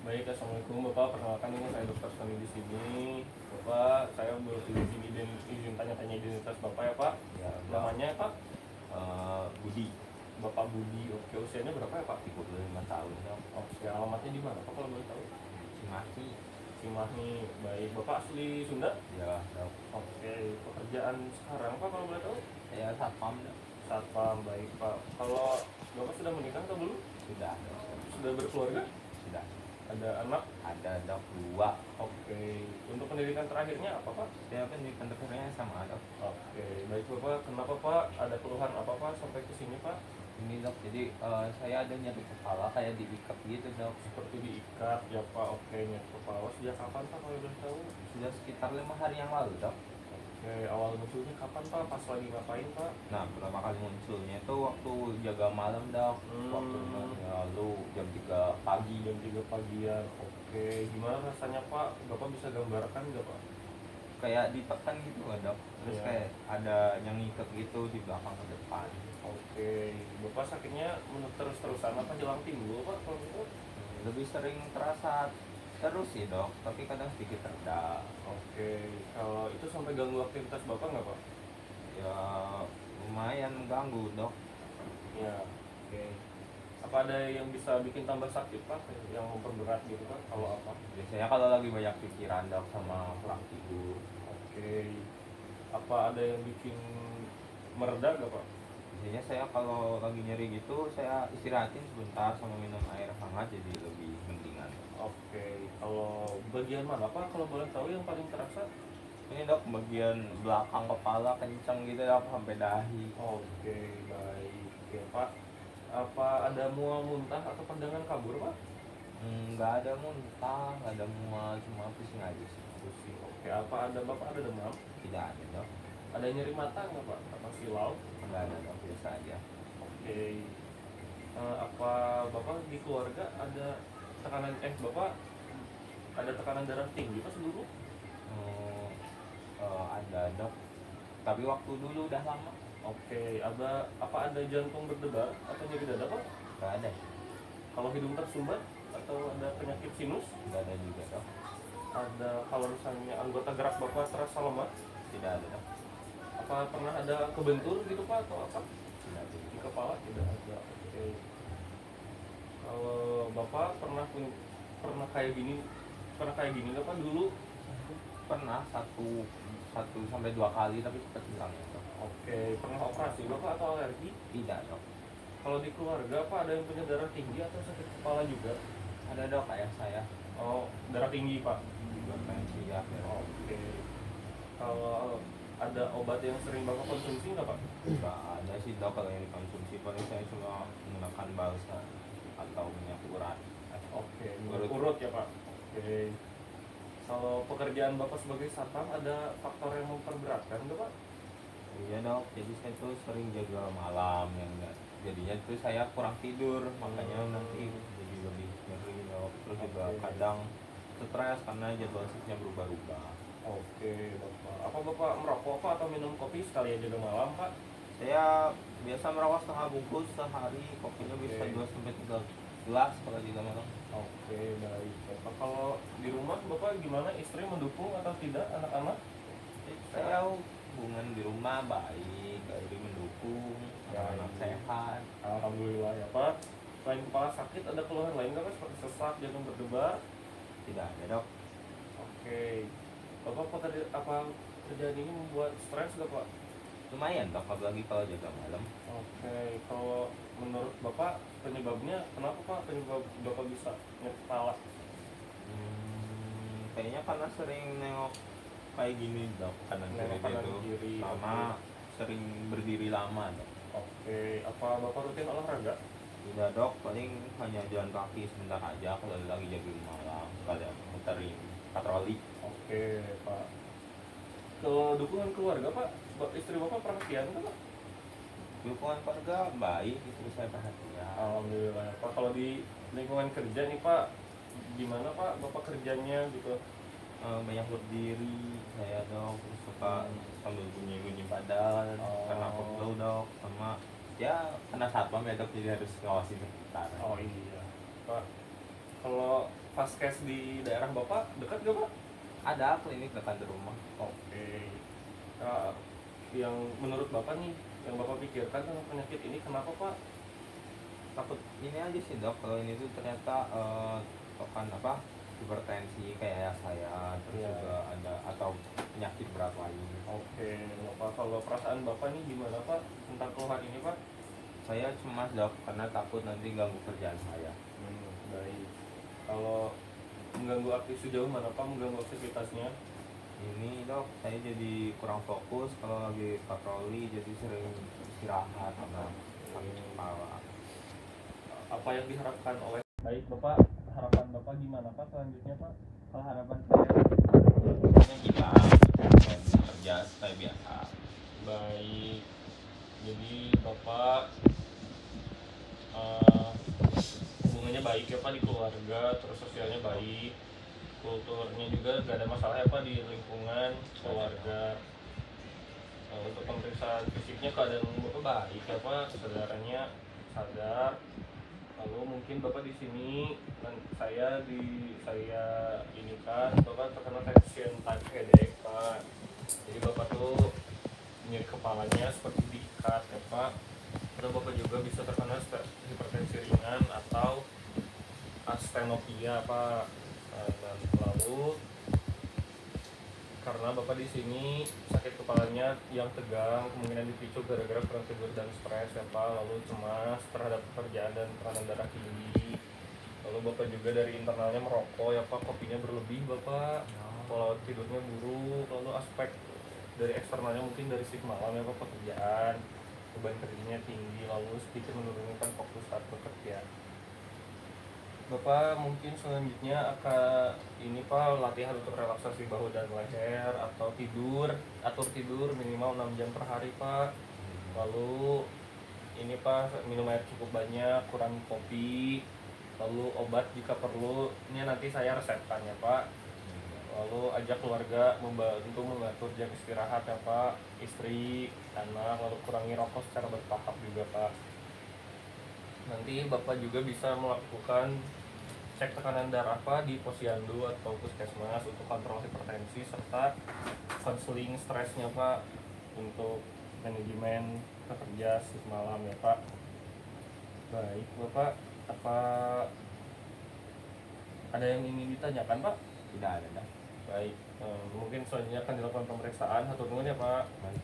Baik, assalamualaikum Bapak. Perkenalkan ini saya Dokter Sony di sini. Bapak, saya berizin izin tanya-tanya identitas Bapak ya Pak. Ya, Namanya Pak? Budi, Bapak Budi. Oke, usianya berapa ya Pak? 35 tahun dok. Oke, alamatnya di mana Pak kalau boleh tahu? Cimahi. Cimahi. Baik, Bapak asli Sunda? Ya dok. Oke, pekerjaan sekarang Pak kalau boleh tahu? Saya satpam dok. Satpam. Baik Pak. Kalau Bapak sudah menikah atau belum? Sudah dok. Sudah berkeluarga? Sudah. Ada anak? Ada dok 2. Oke. Untuk pendidikan terakhirnya apa Pak? Saya pendidikan terakhirnya sama dok. Oke, baik Bapak. Kenapa Pak? Ada keluhan apa Pak sampai ke sini Pak? Ini dok, jadi saya ada nyeri kepala kayak diikat gitu dok. Seperti diikat ya Pak. Oke, nyeri kepala. Sejak kapan Pak kalau boleh tahu? Sudah sekitar 5 hari yang lalu dok. Oke, awal munculnya kapan Pak? Pas lagi ngapain Pak? Nah, pertama kali munculnya itu waktu jaga malam dok. Waktu 5 hari yang lalu jam 3 pagi. Jam 3 pagian. Oke, gimana rasanya Pak? Bapak bisa gambarkan nggak Pak? Kayak ditekan gitu nggak dok. Terus Iya. kayak ada yang ngikat gitu di belakang ke depan. Oke, Bapak sakitnya terus-terusan apa hilang timbul Pak kalau gitu? Lebih sering terasa terus sih dok, tapi kadang sedikit reda. Oke, kalau itu sampai ganggu aktivitas Bapak nggak Pak? Ya lumayan mengganggu dok. Ya, oke. Apa ada yang bisa bikin tambah sakit Pak? Yang memperberat gitu Pak? Kalau apa? Biasanya kalau lagi banyak pikiran dok sama kurang tidur. Oke. Apa ada yang bikin mereda gak Pak? Biasanya saya kalau lagi nyeri gitu saya istirahatin sebentar sama minum air hangat jadi lebih mendingan. Oke. Kalau bagian mana Pak? Kalau boleh tahu yang paling terasa? Ini dok bagian belakang kepala kenceng gitu dok sampai dahi. Oke, baik. Oke Pak. Apa ada mual muntah atau pandangan kabur Pak? Nggak ada muntah, nggak ada mual, cuma pusing aja sih. Pusing. Oke. Apa ada Bapak ada demam? Tidak ada dok. Ada nyeri mata nggak Pak? Atau silau? Nggak ada dok, biasa aja. Oke. Apa Bapak di keluarga ada tekanan Bapak ada tekanan darah tinggi Pak sebelumnya? Hmm, ada dok, tapi waktu dulu udah lama. Oke, apa ada jantung berdebar atau nyeri dada Pak? Nggak ada, Kalau hidung tersumbat atau ada penyakit sinus? nggak ada juga dok. Ada kalau misalnya anggota gerak Bapak terasa lemah? Tidak ada dok. Apa pernah ada kebentur gitu Pak atau apa? Tidak ada Di juga. kepala tidak ada. Oke. Kalau Bapak pernah kayak gini nggak Pak dulu? Pernah satu sampai 2 kali tapi cepat hilang ya dok. Oke, pernah operasi Bapak atau alergi? Tidak dok. Kalau di keluarga Pak ada yang punya darah tinggi atau sakit kepala juga? Ada dok, ayah saya Oh, darah tinggi Pak. juga pensi ya. Oke. Kalau ada obat yang sering Bapak konsumsi nggak Pak? Nggak ada sih dok kalau yang dikonsumsi, paling saya cuma menggunakan balsa atau minyak urat. Oke, Urut. urut ya Pak. Oke. Kalau pekerjaan Bapak sebagai satpam ada faktor yang memperberatkan nggak Pak? Iya dok, jadi saya tuh sering jaga malam yang jadinya tuh saya kurang tidur, makanya nanti jadi lebih nyeri dok. Terus juga Oke. kadang stres karena jadwal shiftnya berubah-ubah. Oke, Bapak. Apa Bapak merokok Pak atau minum kopi sekali aja malam Pak? Saya biasa merokok setengah bungkus sehari, kopinya bisa Oke. 2 sampai 3 gelas kalau juga malam. Oke, baik. Bapak kalau di rumah Bapak gimana? Istri mendukung atau tidak? Anak-anak? Saya hubungan di rumah baik, istri mendukung, anak-anak Baik. sehat. Alhamdulillah ya Pak. Selain kepala sakit ada keluhan lain nggak Pak? Seperti sesak, jantung berdebar? Tidak ada dok. Oke. Bapak kerjaan ini membuat stres nggak Pak? Lumayan dok, apalagi kalau jaga malam. Oke. Kalau menurut Bapak penyebabnya kenapa Pak? Penyebab Bapak bisa nyeri kepala? Kayaknya karena sering nengok kayak gini dok, kanan kiri Nengok kanan itu kiri, sama sering berdiri lama dok. Oke. Apa Bapak rutin olahraga? Tidak dok, paling hanya jalan kaki sebentar aja kalau lagi jaga malam, sekalian muterin patroli. Oke Pak. Kalau dukungan keluarga Pak, istri Bapak perhatian nggak Pak? Dukungan keluarga baik, istri saya perhatian. Alhamdulillah ya Pak. Kalau di lingkungan kerja nih Pak, gimana Pak Bapak kerjanya gitu? Banyak berdiri saya dok, terus suka sambil bunyi-bunyi badan karena pegel dok, sama ya karena satpam ya dok, jadi harus ngawasin sekitar. Oh iya Pak. Kalau Vaskes di daerah Bapak dekat gak Pak? Ada klinik dekat rumah. Oke. Nah, yang menurut Bapak nih, yang Bapak pikirkan tentang penyakit ini kenapa Pak? Takut Ini aja sih dok, kalau ini tuh ternyata tokan apa hipertensi kayak saya, terus Iya. juga ada atau penyakit berat lain. Oke, Bapak kalau perasaan Bapak nih gimana Pak tentang keluhan ini Pak? Saya cemas dok karena takut nanti ganggu kerjaan saya. Baik. Kalau mengganggu sejauh mana Pak mengganggu aktivitasnya? Ini dok, saya jadi kurang fokus kalau lagi patroli, jadi sering istirahat karena sakit kepala. Apa yang diharapkan oleh baik Bapak, harapan Bapak gimana Pak selanjutnya Pak? Kalau harapan saya hilang dan kerja kayak biasa. Baik. Jadi Bapak hubungannya baik ya Pak di keluarga, terus sosialnya baik, kulturnya juga gak ada masalah ya Pak di lingkungan keluarga. Untuk pemeriksaan fisiknya keadaan Bapak baik ya Pak, kesadarannya sadar. Lalu mungkin Bapak di sini dan saya ini kan Bapak terkena tension type headache Pak. Jadi Bapak tuh nyeri kepalanya seperti diikat ya Pak. Atau Bapak juga bisa terkena hipertensi ringan atau astenopia Pak. Dan lalu karena Bapak di sini sakit kepalanya yang tegang kemungkinan dipicu gara-gara kurang tidur dan stres ya Pak, lalu cemas terhadap pekerjaan dan tekanan darah tinggi. Lalu Bapak juga dari internalnya merokok ya Pak, kopinya berlebih Bapak, pola tidurnya buruk, lalu aspek dari eksternalnya mungkin dari shift malam ya Pak, pekerjaan, beban kerjanya tinggi, lalu sedikit menurunkan fokus saat bekerja. Bapak mungkin selanjutnya akan ini Pak latihan untuk relaksasi bahu dan leher atau atur tidur minimal 6 jam per hari Pak. Lalu ini Pak minum air cukup banyak, kurangi kopi, lalu obat jika perlu. Ini nanti saya resepkan ya Pak. Lalu ajak keluarga membantu mengatur jam istirahat ya Pak, istri, anak, lalu kurangi rokok secara bertahap juga Pak. Nanti Bapak juga bisa melakukan cek tekanan darah Pak di posyandu atau puskesmas untuk kontrol hipertensi serta konseling stresnya Pak untuk manajemen pekerja shift malam ya Pak. Baik Bapak, apa ada yang ingin ditanyakan Pak? Tidak ada dah. Baik, mungkin selanjutnya akan dilakukan pemeriksaan. Hatur nuhun ya Pak. Baik.